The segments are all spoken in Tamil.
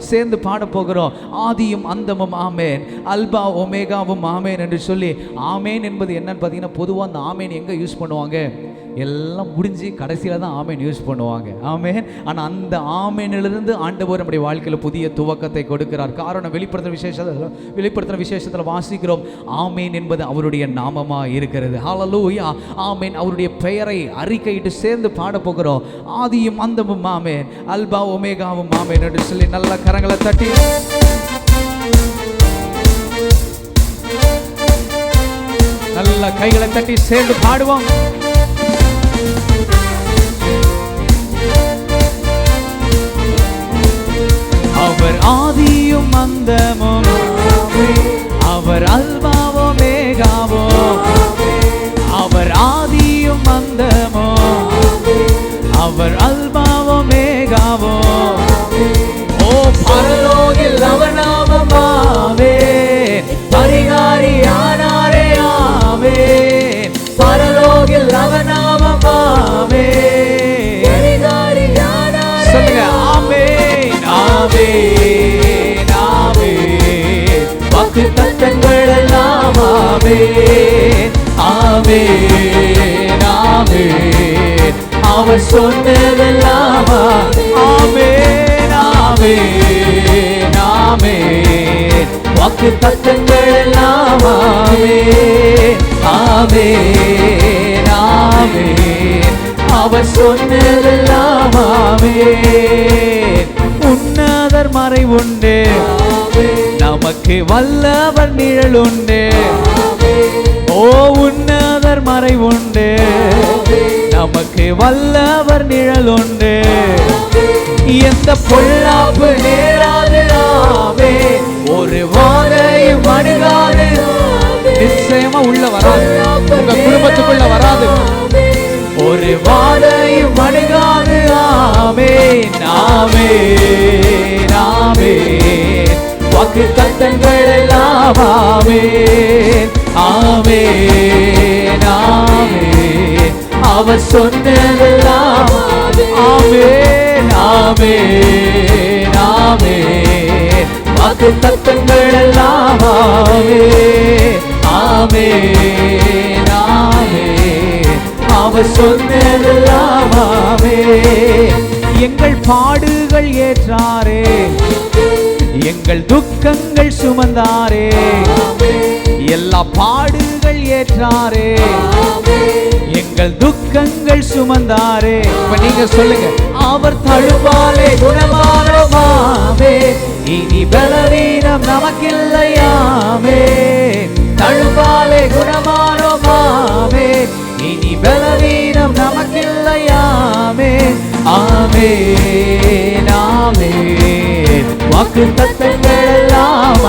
சேர்ந்து பாட போகிறோம். ஆதியும் அந்தமும் ஆமேன், அல்பா ஒமேகாவும் ஆமேன் என்று சொல்லி. ஆமேன் என்பது என்னன்னு பார்த்தீங்கன்னா, பொதுவாக அந்த ஆமேன் எங்கே யூஸ் பண்ணுவாங்க? எல்லாம் முடிஞ்சு கடைசியில் தான் ஆமேன் யூஸ் பண்ணுவாங்க. ஆமேன். ஆனால் அந்த ஆமேனிலிருந்து ஆண்டவர் நம்முடைய வாழ்க்கையில் புதிய துவக்கத்தை கொடுக்கிறார். காரணம் வெளிப்படுத்தின விசேஷத்தில் வாசிக்கிறோம், ஆமேன் என்பது அவருடைய நாமமாக இருக்கிறது. ஹல்லேலூயா. ஆமேன். அவருடைய பெயரை அறிக்கையிட்டு சேர்ந்து பாட போகிறோம். ஆதியும் அந்தமும் ஆமேன், அல்பா ஒமேகாவும் ஆமேன் என்று சொல்லி நல்ல கரங்களை தட்டி நல்ல கைகளை தட்டி சேர்ந்து பாடுவோம். அவர் ஆதியும் அந்தமும், அவர் அல்பாவோ மேகாவோ, அவர் ஆதியும் அந்தமோ, அவர் அல்பாவோ மேகாவோ. ஓ பரலோகில் அவர் நாமமாவே, பரிகாரியானாரே ஆமென். பரலோகில் அவர் நாமமாவே, பரிகாரியானாரே. சொல்லுங்க ஆமென் ஆமென் ஆமென். வாக்குத்தத்தங்கள் எல்லாம் ஆமென் ஆமென் ஆமென். அவர் சொன்னதெல்லாம் ஆமென் ஆமென் ஆமென். வாக்குத்தத்தங்கள் எல்லாம் ஆமென் ஆமென் ஆமென். அவர் சொன்னதெல்லாம் ஆமென். உன்னதர் மறைவுண்டு, நமக்கு வல்லவர் நிழல் உண்டு. ஓ உன்னதர் மறைவுண்டு, நமக்கு வல்லவர் நிழல் உண்டு. எந்த பொல்லாப்பு நேராது ஆமென், ஒரு வாதையும் அணுகாது. நிச்சயமா உள்ள வராது, உங்க குடும்பத்துக்குள்ள வராது. ஒரு வாதையும் அணுகாது ஆமென் ஆமென் ஆமென். வாக்குத்தத்தங்கள் எல்லாம் ஆமென் ஆமென் ஆமென். அவர் சொன்னதெல்லாம் ஆமென் ஆமென் ஆமென். வாக்குத்தத்தங்கள் எல்லாம் ஆமென் ஆமென் ஆமென். அவர் சொன்னதெல்லாம் ஆமென். எங்கள் பாடுகள் ஏற்றாரே, எங்கள் துக்கங்கள் சுமந்தாரே. எல்லா பாடுகள் ஏற்றாரே, எங்கள் துக்கங்கள் சுமந்தாரே. இப்ப நீங்க சொல்லுங்க, அவர் தழுவாலே குணமானோமாமே, இனி பலவீனம் நமக்கில்லையாமே. தழுவாலே குணமானோமாமே, இனி பலவீனம் நமக்கில்லையாமே. ஆமென் ஆமென். வாக்குத்தத்தங்கள் எல்லாம்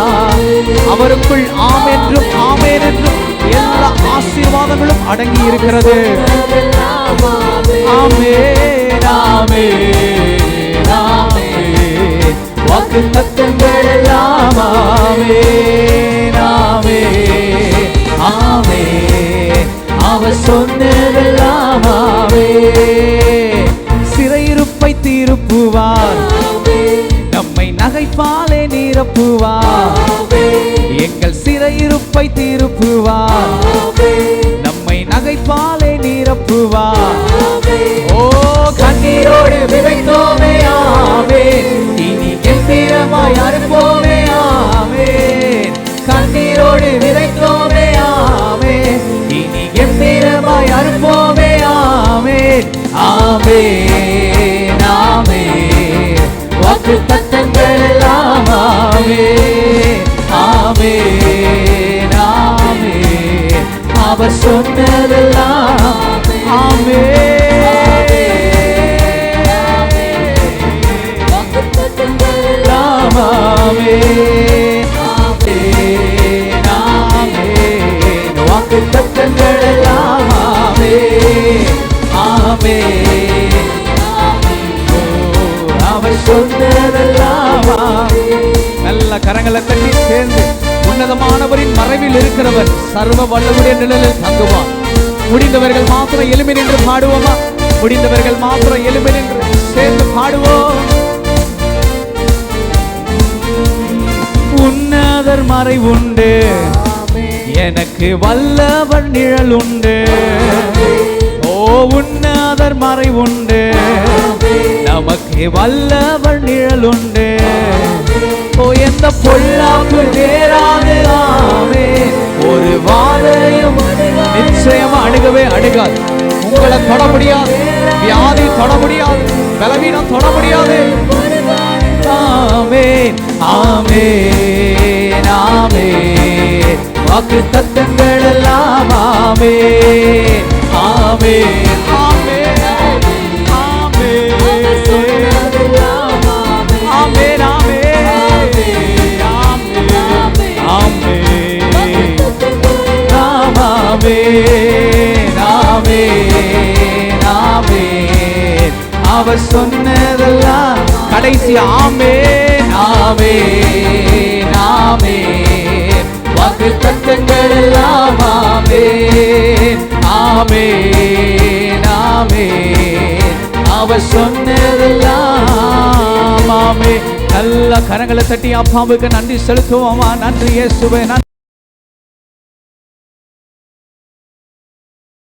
அவருக்குள் ஆமென்றும் ஆமென் என்றும் எல்லா ஆசீர்வாதங்களும் அடங்கி இருக்கிறது. ஆமென் ஆமென் ஆமென். வாக்குத்தத்தங்கள் எல்லாம் ஆமென் ஆமென் ஆமென். அவர் சொன்னதெல்லாம் ஆமென். சிறையிருப்பை தீர்ப்புவார், நம்மை நகைப்பாலே நிரப்புவார். எங்கள் சிறையிருப்பை தீர்ப்புவார், நம்மை நகைப்பாலே நிரப்புவார். ஓ கண்ணீரோடு விதைத்தோமே ஆமென், இனி கெம்பீரமாய் அறுப்போமே ஆமென். கண்ணீரோடு விதைத்தோமே ஆமென், இனி கெம்பீரமாய் அறுப்போமே ஆமென் ஆமென் ஆமென். வாக்குத்தத்தங்கள் எல்லாம் ஆமென் ஆமென் ஆமென். அவர் சொன்னதெல்லாம் ஆமென். வாக்குத்தத்தங்கள் எல்லாம் ஆமென் ஆமென் ஆமென். வாக்குத்தத்தங்கள் எல்லாம் ஆமென் ஆமென். அவர் சொன்னதெல்லாம் நல்ல கரங்களை தட்டி சேர்ந்து, உன்னதமானவரின் மறைவில் இருக்கிறவர் சர்வ வல்லவருடைய நிழலில் தங்குவார். முடிந்தவர்கள் மாத்திரம் எலும்பி நின்று பாடுவோமா? முடிந்தவர்கள் மாத்திரம் எலும்பி நின்று சேர்ந்து பாடுவோம். உன்னதர் மறைவுண்டு, எனக்கு வல்லவர் நிழல் உண்டு. ஓ உன்னதர் மறைவுண்டு, நமக்கு வல்லவர் நிழல் உண்டு. ஓ எந்த பொல்லாப்பு நேராது, ஆமென். ஒரு வாதையும் நிச்சயமா அணுகவே அணுகாது. உங்களை தொட முடியாது, வியாதி தொட முடியாது, பலவீனம் தொட முடியாது. ஆமென் ஆமென் ஆமென். வாக்கு தத்தங்கள் எல்லாம் ஆமென் ஆமென் ஆமென் ஆமென் ஆமென் ஆமென். அவர் சொன்னதெல்லாம் கடைசி ஆமென் ஆமென் ஆமென். வாக்கு தத்தங்கள் எல்லாம் ஆமென் ஆமென் ஆமென். அவர் சொன்னதெல்லாம் ஆமென். நல்ல கரங்களை தட்டி அப்பாவுக்கு நன்றி செலுத்துவோமா? நன்றி இயேசுவே.